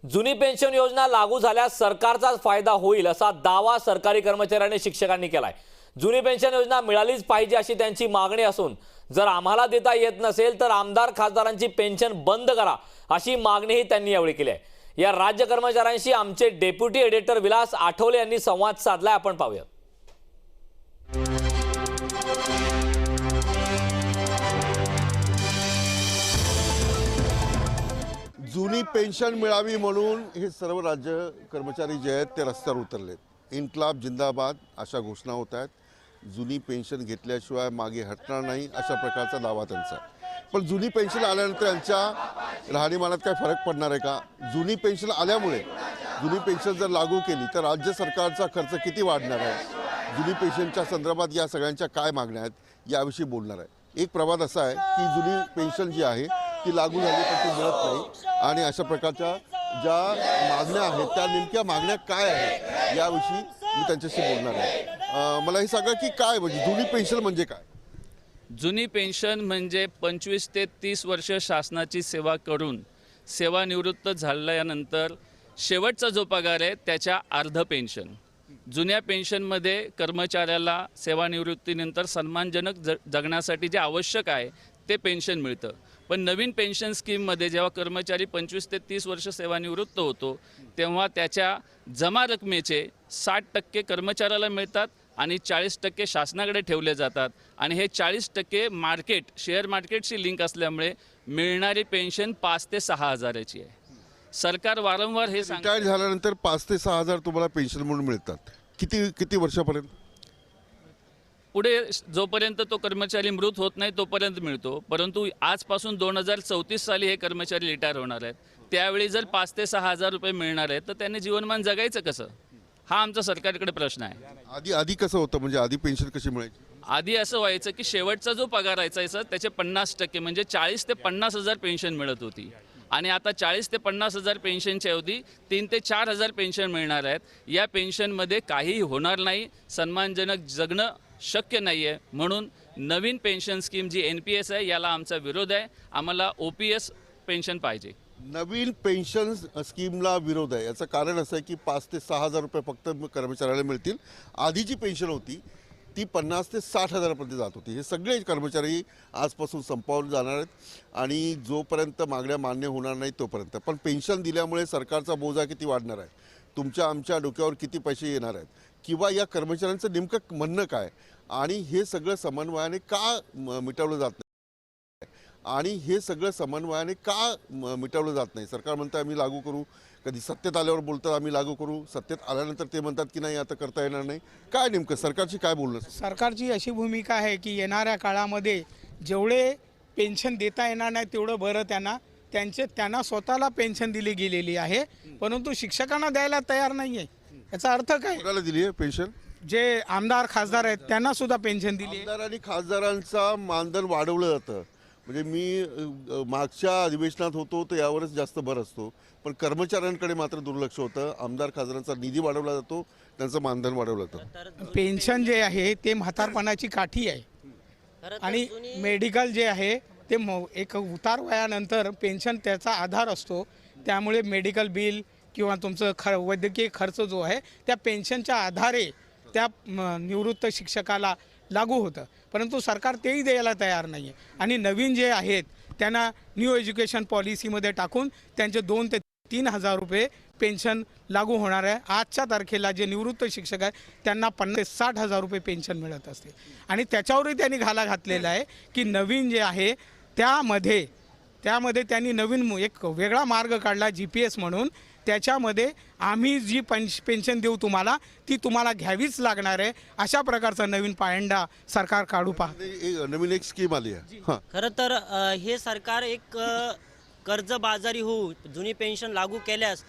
जुनी पेन्शन योजना लागू झाल्यास सरकारचाच फायदा होईल असा दावा सरकारी कर्मचारी आणि शिक्षकांनी केलाय। जुनी पेन्शन योजना मिळालीच पाहिजे अशी त्यांची मागणी असून जर आम्हाला देता येत नसेल तर आमदार खासदारांची पेन्शन बंद करा अशी मागणीही त्यांनी यावेळी केली आहे। या राज्य कर्मचाऱ्यांशी आमचे डेप्युटी एडिटर विलास आठवले यांनी संवाद साधलाय, आपण पाहूया। जुनी पेन्शन मिळावी म्हणून हे सर्व राज्य कर्मचारी जे आहेत ते रस्त्यावर उतरलेत। इन्क्लाब जिंदाबाद अशा घोषणा होत आहेत। जुनी पेन्शन घेतल्याशिवाय मागे हटणार नाही अशा प्रकारचा दावा त्यांचा आहे। पण जुनी पेन्शन आल्यानंतर यांच्या राहणीमानात काय फरक पडणार आहे का? जुनी पेन्शन आल्यामुळे जुनी पेन्शन जर लागू केली तर राज्य सरकारचा खर्च किती वाढणार आहे? जुनी पेन्शनच्या संदर्भात या सगळ्यांच्या काय मागण्या आहेत याविषयी बोलणार आहे। एक प्रवाद असा आहे की जुनी पेन्शन जी आहे ती लागू झाली पण ती मिळत नाही आणि अशा प्रकारच्या ज्या मागण्या आहेत त्या नेमक्या मागण्या काय आहेत याविषयी मी त्यांच्याशी बोलणार आहे। मला हे सांगा की काय म्हणजे जुनी पेन्शन म्हणजे काय? जुनी पेन्शन म्हणजे 25 ते 30 वर्ष शासनाची सेवा करून सेवानिवृत्त झाल्यानंतर शेवटचा जो पगार आहे त्याच्या अर्ध पेन्शन। जुन्या पेन्शनमध्ये कर्मचाऱ्याला सेवानिवृत्तीनंतर सन्मानजनक जगण्यासाठी जे आवश्यक आहे ते पेन्शन मिळतं। पण नवीन पेन्शन स्कीममध्ये जेव्हा कर्मचारी 25 ते 30 वर्ष सेवानिवृत्त होतो तेव्हा त्याच्या जमा रकमेचे 60% कर्मचाऱ्याला मिळतात आणि 40% शासनाकडे ठेवले जातात आणि हे 40% शेअर मार्केटशी लिंक असल्यामुळे मिळणारी पेन्शन 5 ते 6 हजाराची आहे। सरकार वारंवार हे रिटायर झाल्यानंतर 5 ते 6 हजार तुम्हाला पेन्शन म्हणून मिळतात। किती वर्षापर्यंत? पुढे जोपर्यंत तो कर्मचारी मृत होत नाही तोपर्यंत मिळतो। परंतु आजपासून 2034 साली हे कर्मचारी रिटायर होणार आहेत, त्यावेळी जर 5 ते 6 हजार रुपये मिळणार आहेत तर त्यांनी जीवनमान जगायचं कसं? हा आमचा सरकारकडे प्रश्न आहे। आधी कसं होतं, म्हणजे आधी पेन्शन कशी मिळायची? आधी असं व्हायचं की शेवटचा जो पगार असायचा त्याचे 50% म्हणजे 40 ते 50 हजार पेन्शन मिळत होती आणि आता 40 ते 50 हजार पेन्शनच्या ऐवजी 3 ते 4 हजार पेन्शन मिळणार आहेत। या पेन्शनमध्ये काहीही होणार नाही, सन्मानजनक जगणं शक्य नाही आहे। म्हणून नवीन पेन्शन स्कीम जी NPS आहे याला आमचा विरोध आहे। आम्हाला OPS पेन्शन पाहिजे। नवीन पेन्शन स्कीमला विरोध आहे याचं कारण असं आहे की 5 ते 6 हजार रुपये फक्त कर्मचाऱ्याला मिळतील। आधी जी पेन्शन होती ती 50 ते 60 हजारापर्यंत जात होती। हे सगळे कर्मचारी आजपासून संपावर जाणार आहेत आणि जोपर्यंत मागण्या मान्य होणार नाही तोपर्यंत। पण पेन्शन दिल्यामुळे सरकारचा बोजा किती वाढणार आहे, तुमच्या आमच्या डोक्यावर किती पैसे येणार आहेत, किंवा या कर्मचाऱ्यांचं नेमकं म्हणणं काय आणि हे सगळं समन्वयाने का मिटवलं जात नाही आणि हे सगळं समन्वयाने का मिटवलं जात नाही? सरकार म्हणतं आम्ही लागू करू, कधी सत्तेत आल्यावर बोलतात आम्ही लागू करू, सत्तेत आल्यानंतर ते म्हणतात की नाही आता करता येणार नाही। काय नेमकं सरकारची काय बोलणं? सरकारची अशी भूमिका आहे की येणाऱ्या काळामध्ये जेवढे पेन्शन देता येणार नाही तेवढं बरं त्यांना स्वतःला पेन्शन दिली गेलेली आहे, परंतु शिक्षकांना द्यायला तयार नाही आहे। याचा अर्थ काय? कोणाला दिली आहे पेन्शन? जे आमदार खासदार आहेत त्यांना सुद्धा पेन्शन दिली। आमदार आणि खासदारांचा मानधन वाढवलं जातं। म्हणजे मी मागच्या अधिवेशनात होतो तर यावरच जास्त भर असतो, पण कर्मचाऱ्यांकडे मात्र दुर्लक्ष होतं। आमदार खासदारांचा निधी वाढवला जातो, त्यांचं मानधन वाढवलं जातं। पेन्शन जे आहे ते म्हातारपणाची काठी आहे आणि मेडिकल जे आहे ते एक उतार वयानंतर पेन्शन त्याचा आधार असतो। त्यामुळे मेडिकल बिल किंवा तुमचं वैद्यकीय खर्च जो आहे त्या पेन्शनच्या आधारे त्या निवृत्त शिक्षकाला लागू होतं, परंतु सरकार तेही द्यायला तयार नाही आहे। आणि नवीन जे आहेत त्यांना न्यू एज्युकेशन पॉलिसीमध्ये टाकून त्यांचे 2 ते 3 हजार रुपये पेन्शन लागू होणार आहे। आजच्या तारखेला जे निवृत्त शिक्षक आहेत त्यांना 50 ते 60 हजार रुपये पेन्शन मिळत असते आणि त्याच्यावरही त्यांनी घाला घातलेला आहे की नवीन जे आहे त्यामध्ये त्यांनी नवीन एक वेगळा मार्ग काढला GPS म्हणून। त्याच्यामध्ये आम्ही जी पेन्शन देऊ तुम्हाला ती तुम्हाला घ्यावीच लागणार आहे, अशा प्रकारचा नवीन पायंडा सरकार काढू पाहते। नवीन एक स्कीम आली आहे। खरं तर हे सरकार एक कर्जबाजारी होऊ, जुनी पेन्शन लागू केल्यास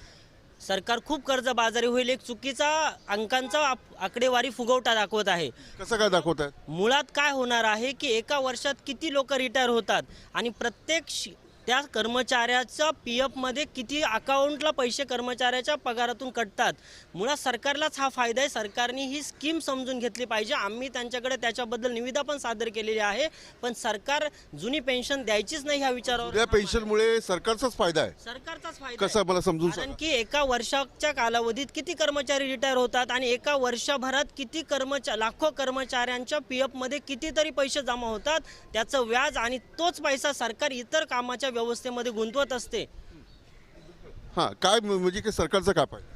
सरकार खूप कर्जबाजारी होईल, एक चुकीचा अंकांचा आकडेवारी फुगवटा दाखवत आहे। कसं काय दाखवत आहे? मुळात काय होणार आहे की एका वर्षात किती लोक रिटायर होतात आणि प्रत्येक त्या कर्मचाऱ्याच्या पी एफमध्ये किती अकाउंटला पैसे कर्मचाऱ्याच्या पगारातून कटतात. मुळात सरकारलाच हा फायदा आहे. सरकारने ही स्कीम समजून घेतली पाहिजे. आम्ही त्यांच्याकडे त्याच्याबद्दल निविदा पण सादर केलेली आहे, पण सरकार जुनी पेन्शन द्यायचीच नाही ह्या विचारावर. या पेन्शनमुळे सरकारचाच फायदा आहे. सरकारचाच फायदा कसं मला समजून कारण सांगा. की एका वर्षाच्या कालावधीत किती कर्मचारी रिटायर होतात आणि एका वर्षभरात किती लाखो कर्मचाऱ्यांच्या पी एफमध्ये कितीतरी पैसे जमा होतात. त्याचं व्याज आणि तोच पैसा सरकार इतर कामाच्या व्यवस्थेमध्ये गुंतवत असते. हां, काय म्हणजे की सरकारचा काय फायदा?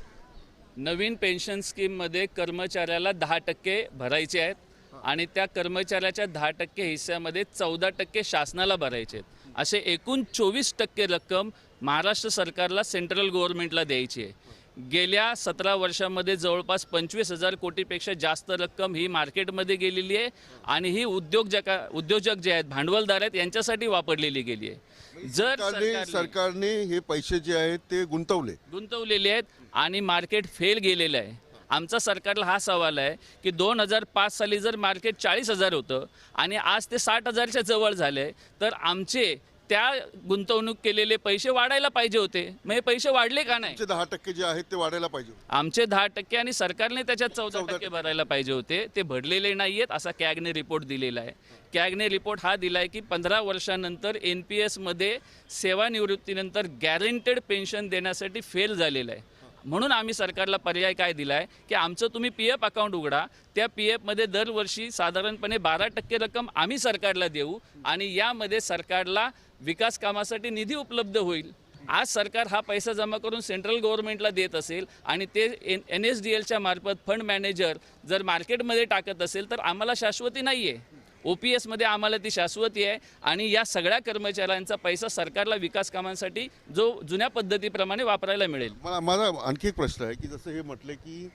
नवीन पेन्शन स्कीममध्ये कर्मचाऱ्याला 10% भरायचे आहेत आणि त्या कर्मचाऱ्याच्या 10% हिस्स्यामध्ये 14% शासनाला भरायचे आहेत. असे एकूण 24% रक्कम महाराष्ट्र सरकारला सेंट्रल गव्हर्नमेंटला द्यायची आहे. गेल्या 17 वर्षामध्ये जवळपास 25,000 कोटीपेक्षा जास्त रक्कम ही मार्केटमध्ये गेलेली आहे आणि ही उद्योजक जे आहेत, भांडवलदार आहेत, यांच्यासाठी वापरलेली गेली आहे. जर सरकारने हे पैसे जे आहेत ते गुंतवलेले आहेत आणि मार्केट फेल गेलेलं आहे. आमचा सरकारला हा सवाल आहे की 2005 साली जर मार्केट 40,000 होतं आणि आज ते 60,000च्या जवळ झाले, तर आमचे त्या गुंतवणूक केलेले पैसे वाढायला पाहिजे होते. मग हे पैसे वाढले का नाही? 10% जे आहेत ते वाढायला पाहिजे. आमचे 10% आणि सरकारने त्याच्यात 14% भरायला पाहिजे होते. ते भरलेले नाही आहेत असा कॅगने रिपोर्ट दिलेला आहे. कॅगने रिपोर्ट हा दिला आहे की 15 वर्षानंतर NPSमध्ये सेवानिवृत्तीनंतर गॅरंटेड पेन्शन देण्यासाठी फेल झालेलं आहे. म्हणून आम्ही सरकारला पर्याय काय दिला आहे की आमचं तुम्ही PF अकाउंट उघडा, त्या PFमध्ये दरवर्षी साधारणपणे 12% रक्कम आम्ही सरकारला देऊ आणि यामध्ये सरकारला विकास कामासाठी निधी उपलब्ध होईल. आज सरकार हा पैसा जमा करून सेंट्रल गव्हर्नमेंटला देत असेल आणि ते NSDLच्या मार्फत फंड मॅनेजर जर मार्केटमध्ये टाकत असेल तर आम्हाला शाश्वती नाही आहे. OPSमध्ये आम्हाला ती शाश्वती आहे आणि या सगळ्या कर्मचाऱ्यांचा पैसा सरकारला विकास कामांसाठी जो जुन्या पद्धतीप्रमाणे वापरायला मिळेल. मला आणखी एक प्रश्न आहे की जसं हे म्हटलं की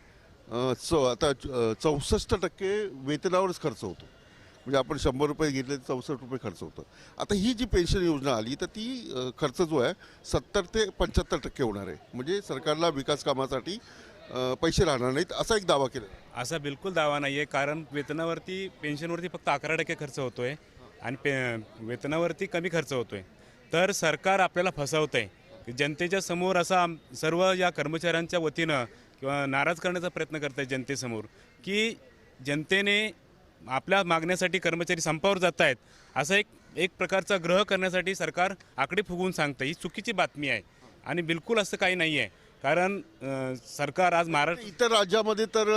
आता 64% वेतनावरच खर्च होतो. म्हणजे आपण 100 रुपये घेतले तर 64 रुपये खर्च होतो. आता ही जी पेन्शन योजना आली तर ती खर्च जो आहे 70 ते 75% होणार आहे. म्हणजे सरकारला विकास कामासाठी पैसे राहणार नाहीत असा एक दावा केला. असा बिलकुल दावा नाही आहे, कारण वेतनावरती पेन्शनवरती फक्त 11% खर्च होतो आहे आणि वेतनावरती कमी खर्च होतो आहे. तर सरकार आपल्याला फसवतं आहे. जनतेच्या समोर असा सर्व या कर्मचाऱ्यांच्या वतीनं किंवा नाराज करण्याचा प्रयत्न करत आहे जनतेसमोर की जनतेने आपल्या मागण्यासाठी कर्मचारी संपावर जात आहेत असं एक प्रकारचा ग्रह करण्यासाठी सरकार आकडे फुगवून सांगतं. ही चुकीची बातमी आहे आणि बिलकुल असं काही नाही आहे. कारण सरकार आज महाराष्ट्र इतर राज्यामध्ये तर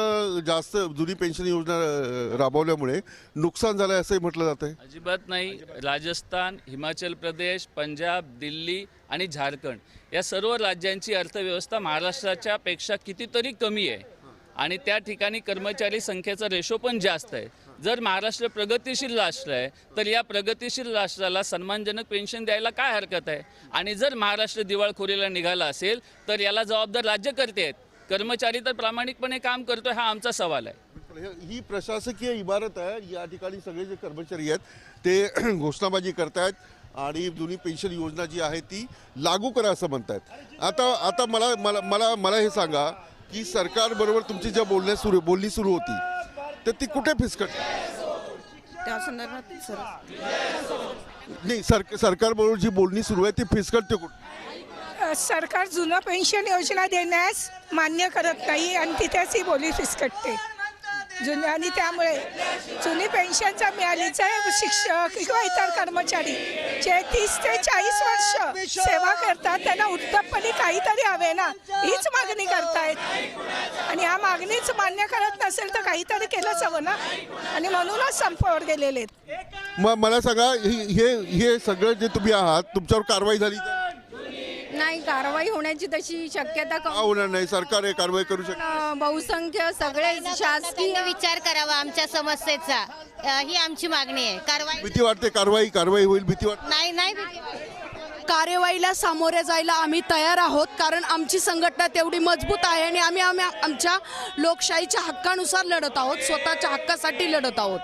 जास्त जुनी पेन्शन योजना राबवल्यामुळे नुकसान झालं असंही म्हटलं जातं आहे. अजिबात नाही. राजस्थान, हिमाचल प्रदेश, पंजाब, दिल्ली आणि झारखंड या सर्व राज्यांची अर्थव्यवस्था महाराष्ट्राच्या पेक्षा कितीतरी कमी आहे आणि त्या ठिकाणी कर्मचारी संख्येचा रेशो पण जास्त आहे. जर महाराष्ट्र प्रगतिशील राष्ट्र आहे तर या प्रगतिशील राष्ट्राला सन्मानजनक पेन्शन द्यायला काय हरकत आहे? आणि जर महाराष्ट्र दिवाळखोरीला निघाला असेल तर याला जबाबदार राज्यकर्ते आहेत. कर्मचारी तर प्रामाणिकपणे काम करतोय हा आमचा सवाल आहे. ही प्रशासकीय इमारत आहे. या ठिकाणी सगळे जे कर्मचारी आहेत ते घोषणाबाजी करतायत आणि जुनी पेन्शन योजना जी आहे ती लागू करा असं म्हणतायत. आता मला हे सांगा की सरकारबरोबर तुमची ज्या बोलणी सुरू होती तर ती कुठे फिसकट? त्या संदर्भात नाही, सरकारबरोबर जी बोलणी सुरू आहे ती फिसकटते कुठे? सरकार जुनं पेन्शन योजना देण्यास मान्य करत नाही आणि तिथेच ही बोली फिसकटते. आणि त्यामुळे जुनी पेन्शन जर मिळाली तर शिक्षक किंवा इतर कर्मचारी जे 30 ते 40 वर्ष सेवा करतात त्यांना उत्तमपणे काहीतरी हवे ना, हीच मागणी करतायत. आणि ह्या मागणीच मान्य करत नसेल तर काहीतरी केलंच हवं ना, आणि म्हणूनच संपावर गेलेले आहेत. मग मला सांगा हे सगळं जे तुम्ही आहात तुमच्यावर कारवाई झाली तर? नाही, कारवाई होण्याची तशी शक्यता का होणार नाही? सरकार हे कारवाई करू शकते. बहुसंख्य सगळे शासकीय विचार करावा आमच्या समस्येचा, ही आमची मागणी आहे. कारवाई भीती वाटते कारवाई होईल भीती वाटते? नाही कार्यवाहीला सामोरे जायला आम्ही तयार आहोत, कारण आमची संघटना तेवढी मजबूत आहे आणि आम्ही आमच्या लोकशाहीच्या हक्कानुसार लढत आहोत, स्वतःच्या हक्कासाठी लढत आहोत.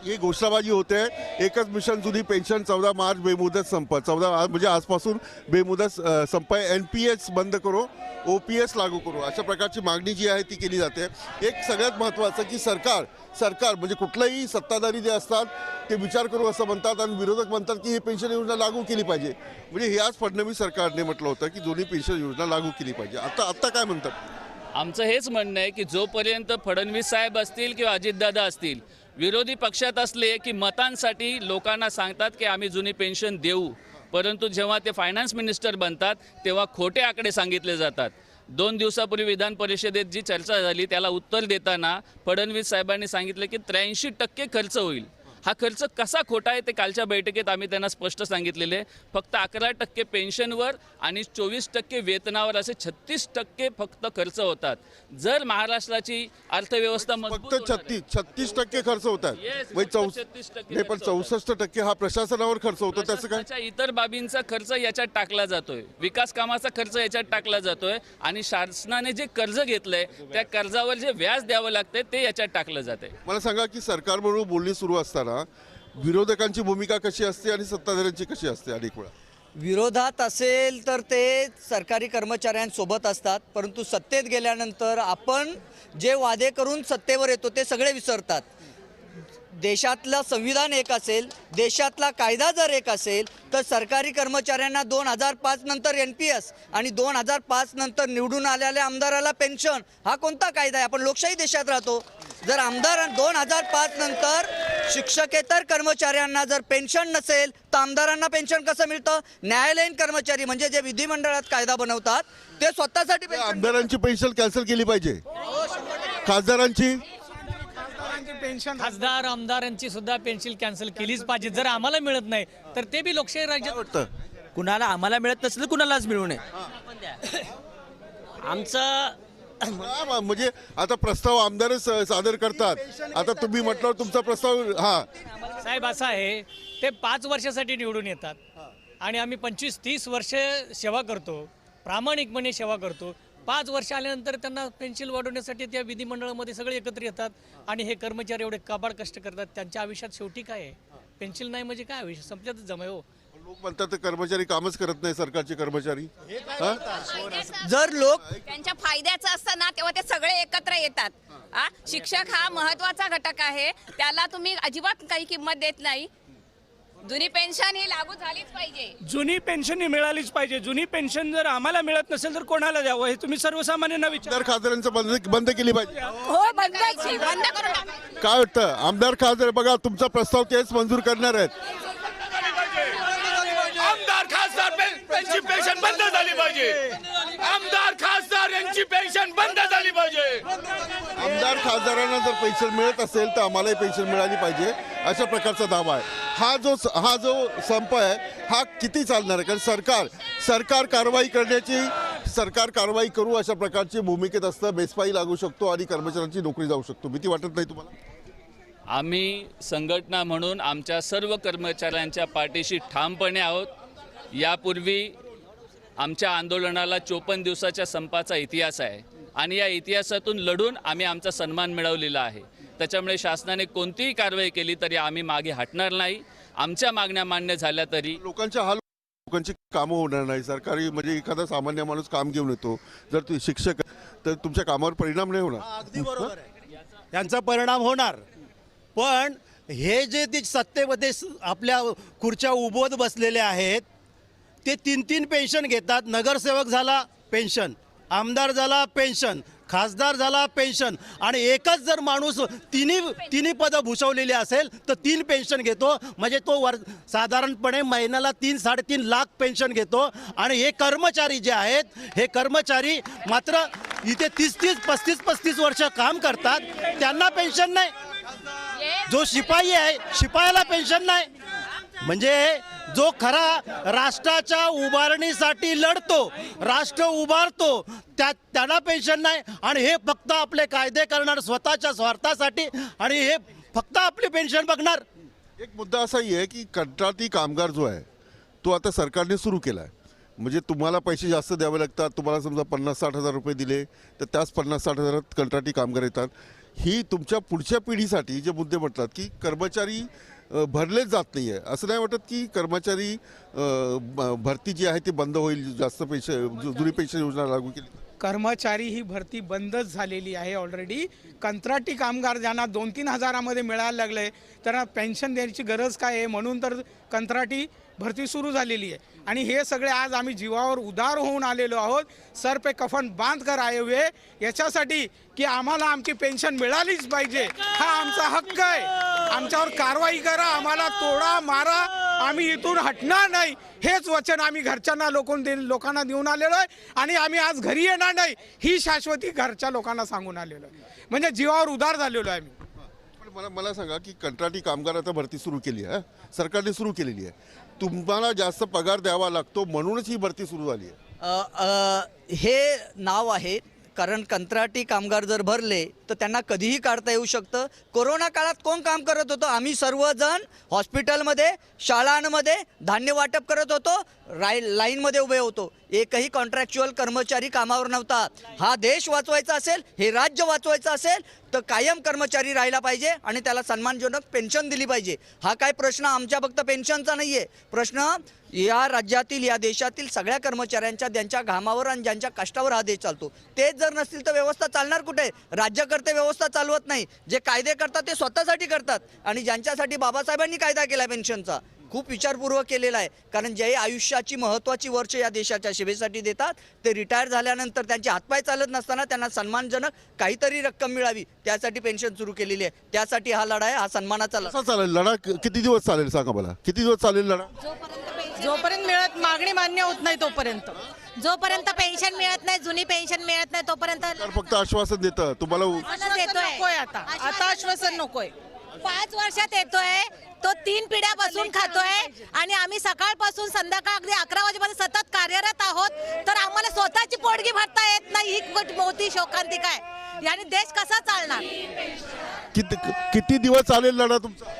ही घोषणाबाजी होते. एकच मिशन जुनी पेन्शन 14 मार्च बेमुदत संप, 14 म्हणजे आजपासून बेमुदत संप आहे. NPS बंद करो, OPS लागू करू, अशा प्रकारची मागणी जी आहे ती केली जाते. एक सगळ्यात महत्त्वाचं की सरकार म्हणजे कुठलाही सत्ताधारी जे असतात ते विचार करू असं म्हणतात आणि विरोधक म्हणतात की ही पेन्शन योजना लागू केली पाहिजे. म्हणजे ह्याच फडणवीस सरकारने म्हटलं होतं की जुनी पेन्शन योजना लागू केली पाहिजे. आता काय म्हणतात? आमचं हेच म्हणणं आहे की जोपर्यंत फडणवीस साहेब असतील किंवा अजितदादा असतील, विरोधी पक्षात असले की मतांसाठी लोकांना सांगतात की आम्ही जुनी पेन्शन देऊ, परंतु जेव्हा ते फायनान्स मिनिस्टर बनतात तेव्हा खोटे आकडे सांगितले जातात. 2 दिवसापूर्वी विधान परिषदेत जी चर्चा झाली त्याला उत्तर देताना फडणवीस साहेबांनी सांगितलं की 83% खर्च होईल. हा खर्च कसा खोटा आहे ते कालच्या बैठकीत आम्ही त्यांना स्पष्ट सांगितलेले. फक्त 11% पेन्शनवर आणि 24% वेतनावर असे 36% फक्त खर्च होतात. जर महाराष्ट्राची अर्थव्यवस्था मजबूत फक्त 36% खर्च होतात. नाही पण 64% हा प्रशासनावर खर्च होतो. त्याचं काय? प्रशासनाच्या इतर बाबींचा खर्च याच्यात टाकला जातोय, विकास कामाचा खर्च याच्यात टाकला जातोय आणि शासनाने जे कर्ज घेतलंय त्या कर्जावर जे व्याज द्यावं लागतंय ते याच्यात टाकलं जातंय. मला सांगा की सरकारबरोबर बोलणी सुरू असताना विरोधकांची भूमिका कशी असते आणि सत्ताधाऱ्यांची कशी असते? अनेक वेळा विरोधात असेल तर ते सरकारी कर्मचाऱ्यांसोबत असतात, परंतु सत्तेत गेल्यानंतर आपण जे वादे करून सत्तेवर येतो ते सगळे विसरतात. देशातलं संविधान एक असेल, देशातला कायदा जर एक असेल तर सरकारी कर्मचाऱ्यांना 2005 नंतर NPS आणि 2005 नंतर निवडून आलेल्या आमदाराला पेन्शन, हा कोणता कायदा आहे? आपण लोकशाही देशात राहतो. जर आमदार 2005 नंतर शिक्षकेतर कर्मचाऱ्यांना जर पेन्शन नसेल तर आमदारांना पेन्शन कसं मिळतं? न्यायालयीन कर्मचारी म्हणजे जे विधिमंडळात कायदा बनवतात ते स्वतःसाठी पेन्शन. आमदारांची पेन्शन कॅन्सल केली पाहिजे. खासदारांची पेन्शन खासदार आमदारांची सुद्धा पेन्शन कॅन्सल केलीच पाहिजे. जर आम्हाला मिळत नाही तर ते बी लोकशाही राज्यात वाटतं कुणाला आम्हाला मिळत नसेल तर कुणालाच मिळू नये. आमचं म्हणजे आता प्रस्ताव आमदारच सादर करतात. आता तुम्ही म्हटलं तुमचा प्रस्ताव साहेब असा आहे, ते 5 वर्षासाठी निवडून येतात आणि आम्ही 25-30 वर्ष सेवा करतो, प्रामाणिकपणे सेवा करतो. 5 वर्ष आल्यानंतर त्यांना पेन्शन वाढवण्यासाठी त्या विधिमंडळामध्ये सगळे एकत्र येतात आणि हे कर्मचारी एवढे काबाड कष्ट करतात. त्यांच्या आयुष्यात शेवटी काय आहे? पेन्शन नाही म्हणजे काय आयुष्य संपल्यातच जमाय हो. लोक म्हणतात ते कर्मचारी कामच करत नाही, सरकारचे कर्मचारी. जर लोक त्यांच्या फायद्याचं असतं ना तेव्हा ते सगळे एकत्र येतात. शिक्षक हा महत्वाचा घटक आहे, त्याला तुम्ही अजिबात काही किंमत देत नाही. जुनी पेन्शन ही लागू झालीच पाहिजे. जुनी पेन्शन ही मिळालीच पाहिजे. जुनी पेन्शन जर आम्हाला मिळत नसेल तर कोणाला द्यावं हे तुम्ही सर्वसामान्यांना विचार. आमदार खासदारांचं बंद केली पाहिजे. हो बंद करून टाका. काय वाटतं आमदार खासदार? बघा तुमचा प्रस्ताव तेच मंजूर करणार आहेत. आमदार खासदार यांची पेन्शन बंद झाली पाहिजे. आमदार खासदार यांची पेन्शन बंद झाली पाहिजे. आमदार खासदारांना जर पेन्शन मिळत असेल तर आम्हालाही पेन्शन मिळाली पाहिजे, अशा प्रकारचा दावा आहे. हा जो संप आहे हा किती चालणार आहे? कारण सरकार कारवाई करू अशा प्रकारची भूमिकेत असतं. बेसपाई लागू शकतो आणि कर्मचाऱ्यांची नोकरी जाऊ शकतो. भीती वाटत नाही तुम्हाला? आम्ही संघटना म्हणून आमच्या सर्व कर्मचाऱ्यांच्या पाठीशी ठामपणे आहोत. यापूर्वी आमच्या आंदोलनाला 54 दिवसाच्या संपाचा इतिहास आहे आणि या इतिहासातून लढून आम्ही आमचा सन्मान मिळवलेला आहे. त्याच्यामुळे शासनाने कोणतीही कारवाई केली तरी आम्ही मागे हटणार नाही. आमच्या मागण्या मान्य झाल्या तरी लोकांची कामं होणार नाही. सरकारी म्हणजे एखादा सामान्य माणूस काम घेऊन येतो, जर तू शिक्षक तर तुमच्या कामावर परिणाम नाही होणार. अगदी बरोबर आहे, त्यांचा परिणाम होणार. पण हे जे ते सत्तेमध्ये आपल्या खुर्च्या उभवत बसलेले आहेत ते 3-3 पेन्शन घेतात. नगरसेवक झाला पेन्शन, आमदार झाला पेन्शन, खासदार झाला पेन्शन आणि एकच जर माणूस तिन्ही पदं भूषवलेली असेल तर 3 पेन्शन घेतो. म्हणजे तो साधारणपणे महिन्याला 3-3.5 लाख पेन्शन घेतो. आणि हे कर्मचारी जे आहेत हे कर्मचारी मात्र इथे 30-30, 35 वर्ष काम करतात, त्यांना पेन्शन नाही. जो शिपाई आहे शिपायाला पेन्शन नाही. म्हणजे जो खरा राष्ट्राच्या उभारणीसाठी लढतो, राष्ट्र उभारतो, त्यांना पेन्शन नाही. आणि हे फक्त आपले कायदे करणार स्वतःच्या स्वार्थासाठी आणि हे फक्त आपली पेन्शन बघणार. एक मुद्दा असाही आहे की कंत्राटी कामगार जो आहे तो आता सरकारने सुरू केला आहे. म्हणजे तुम्हाला पैसे जास्त द्यावे लागतात. तुम्हाला समजा 50-60 हजार रुपये दिले तर त्याच 50-60 हजारात कंत्राटी कामगार येतात. ही तुमच्या पुढच्या पिढीसाठी जे मुद्दे म्हटलात की कर्मचारी भरलेच जात नाही आहे, असं नाही वाटत की कर्मचारी भरती जी आहे ती बंद होईल, जास्त जुनी पेन्शन योजना लागू केली? कर्मचारी ही भरती बंदच झालेली आहे ऑलरेडी. कंत्राटी कामगार ज्यांना 2-3 हजारामध्ये मिळायला लागले त्यांना पेन्शन द्यायची गरज काय आहे, म्हणून तर कंत्राटी भरती सुरू झालेली आहे. आणि हे सगळे आज आम्ही जीवावर उदार होऊन आलेलो आहोत. सर पे कफन बांध कर आए हुए याच्यासाठी की आम्हाला आमची पेन्शन मिळालीच पाहिजे, हा आमचा हक्क आहे. आमच्यावर कारवाई करा, आम्हाला तोडा मारा, आम्ही इथून हटणार नाही, हेच वचन आम्ही घरच्यांना लोकांना देऊन आलेलो आहे. आणि आम्ही आज घरी येणार नाही ही शाश्वती घरच्या लोकांना सांगून आलेलो आहे. म्हणजे जीवावर उदार झालेलो आहे आम्ही. पण मला सांगा की कंत्राटी कामगार आता भरती सुरू केली आहे, सरकारने सुरू केलेली आहे. तुम्हाला जास्त पगार द्यावा लागतो म्हणूनच ही भरती सुरू झाली आहे. हे नाव आहे, कारण कंत्राटी कामगार जर भरले तर त्यांना कधीही काढता येऊ शकतं. कोरोना काळात कोण काम करत होतं? आम्ही सर्वजण हॉस्पिटलमध्ये, शाळांमध्ये धान्य वाटप करत होतो, लाईनमध्ये उभे होतो. एकही कॉन्ट्रॅक्च्युअल कर्मचारी कामावर नव्हता. हा देश वाचवायचा असेल, हे राज्य वाचवायचं असेल तर कायम कर्मचारी राहिला पाहिजे आणि त्याला सन्मानजनक पेन्शन दिली पाहिजे. हा काय प्रश्न आमच्या फक्त पेन्शनचा नाही आहे, प्रश्न या राज्यातील, या देशातील सगळ्या कर्मचाऱ्यांच्या, ज्यांच्या घामावर आणि ज्यांच्या कष्टावर हा देश चालतो. तेच जर नसतील तर व्यवस्था चालणार कुठे? राज्यकर्ते व्यवस्था चालवत नाही. जे कायदे करतात ते स्वतःसाठी करतात. आणि ज्यांच्यासाठी बाबासाहेबांनी कायदा केला पेन्शनचा, खूप विचारपूर्वक केलेला आहे. कारण जे आयुष्याची महत्त्वाची वर्ष या देशाच्या सेवेसाठी देतात, ते रिटायर झाल्यानंतर त्यांचे हातपाय चालत नसताना त्यांना सन्मानजनक काहीतरी रक्कम मिळावी, त्यासाठी पेन्शन सुरू केलेली आहे. त्यासाठी हा लढा आहे, हा सन्मानाचा लढा. कसा चालेल लढा? किती दिवस चालेल सांगा मला, किती दिवस चालेल लढा? जोपर्यंत मागणी मान्य होत नाही तोपर्यंत, जोपर्यंत पेन्शन मिळत नाही, जुनी पेन्शन मिळत नाही तोपर्यंत. सरकार फक्त आश्वासन देतं तुम्हाला. नकोय आता आश्वासन नकोय. 5 वर्षात येतोय तो, 3 पिढ्या बसून खातोय आणि आम्ही सकाळपासून संध्याकाळ अगदी 11 वाजेपर्यंत सतत कार्यरत आहोत. तर आम्हाला स्वतःची पोटगी भरता येत नाही, ही मोठी शोकांतिका आहे. याने देश कसा चालणार? किती दिवस चालेल लढा तुमचा?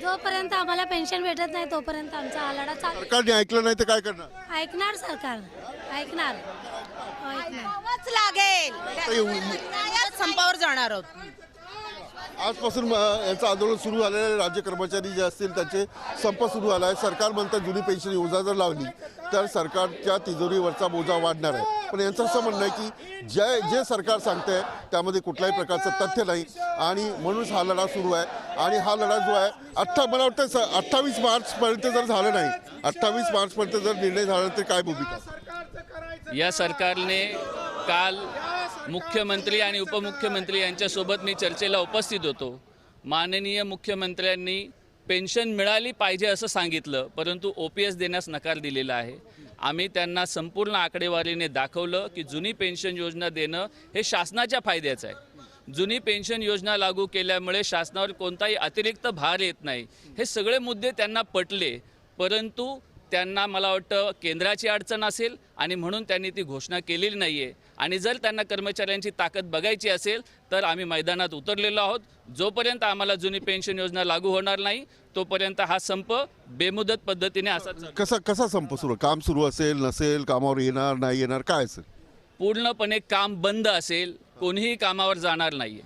जोपर्यंत आम्हाला पेन्शन भेटत नाही तोपर्यंत आमचा हा लढा चालू. सरकारने ऐकलं नाही तर काय करणार? ऐकणार सरकार, ऐकणार. लागेल, संपावर जाणार आहोत. आजपासून यांचं आंदोलन सुरू झालेलं आहे. राज्य कर्मचारी जे असतील त्यांचे संप सुरू झाला आहे. सरकार म्हणतं जुनी पेन्शन योजना जर लावली तर सरकारच्या तिजोरीवरचा बोजा वाढणार आहे. पण यांचं असं म्हणणं आहे की जे सरकार सांगतंय त्यामध्ये कुठल्याही प्रकारचं तथ्य नाही आणि म्हणूनच हा लढा सुरू आहे. आणि हा लढा जो आहे मला वाटतं 28 मार्चपर्यंत जर झालं नाही, 28 मार्चपर्यंत जर निर्णय झाला तर काय भूमिका? या सरकारने काल मुख्यमंत्री आणि उपमुख्यमंत्री यांच्यासोबत मी चर्चेला उपस्थित होतो. माननीय मुख्यमंत्र्यांनी पेन्शन मिळाली पाहिजे असं सांगितलं, परंतु OPS देण्यास नकार दिलेला आहे. आम्ही त्यांना संपूर्ण आकडेवारीने दाखवलं की जुनी पेन्शन योजना देणं हे शासनाच्या फायद्याचं आहे. जुनी पेन्शन योजना लागू केल्यामुळे शासनावर कोणताही अतिरिक्त भार येत नाही. हे सगळे मुद्दे त्यांना पटले, परंतु त्यांना मला वाटतं केंद्राची अडचण असेल आणि म्हणून त्यांनी ती घोषणा केलेली नाही आहे. आणि जर त्यांना कर्मचाऱ्यांची ताकद बघायची असेल तर आम्ही मैदानात उतरलेलो आहोत. जोपर्यंत आम्हाला जुनी पेन्शन योजना लागू होणार नाही तोपर्यंत हा संप बेमुदत पद्धतीने असा कसा संप सुरू? काम सुरू असेल नसेल, कामावर येणार नाही येणार, काय असेल? पूर्णपणे काम बंद असेल, कोणीही कामावर जाणार नाही.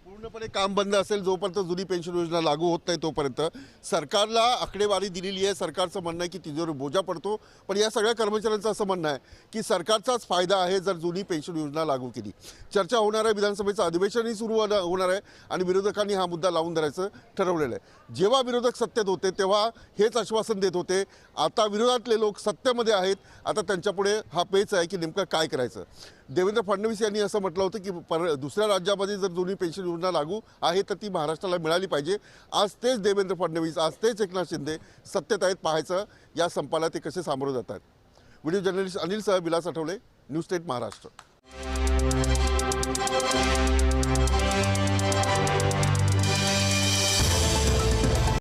पूर्णपणे काम बंद असेल जोपर्यंत जुनी पेन्शन योजना लागू होत नाही तोपर्यंत. सरकारला आकडेवारी दिलेली आहे, सरकारचं म्हणणं आहे की तिजोरी बोजा पडतो. पण या सगळ्या कर्मचाऱ्यांचं असं म्हणणं आहे की सरकारचाच फायदा आहे जर जुनी पेन्शन योजना लागू केली. चर्चा होणार आहे, विधानसभेचं अधिवेशनही सुरू होणार आहे आणि विरोधकांनी हा मुद्दा लावून धरायचं ठरवलेलं आहे. जेव्हा विरोधक सत्तेत होते तेव्हा हेच आश्वासन देत होते. आता विरोधातले लोक सत्तेमध्ये आहेत, आता त्यांच्यापुढे हा पेच आहे की नेमकं काय करायचं. देवेंद्र फडणवीस यांनी असं म्हटलं होतं की दुसऱ्या राज्यामध्ये जर जुनी पेन्शन योजना लागू आहे तर ती महाराष्ट्राला मिळाली पाहिजे. आज तेच देवेंद्र फडणवीस, आज तेच एकनाथ शिंदे सत्तेत आहेत. पाहायचं या संपाला ते कसे सामोरं जातात. व्हिडिओ जर्नलिस्ट अनिल सह विलास आठवले, न्यूज स्टेट महाराष्ट्र.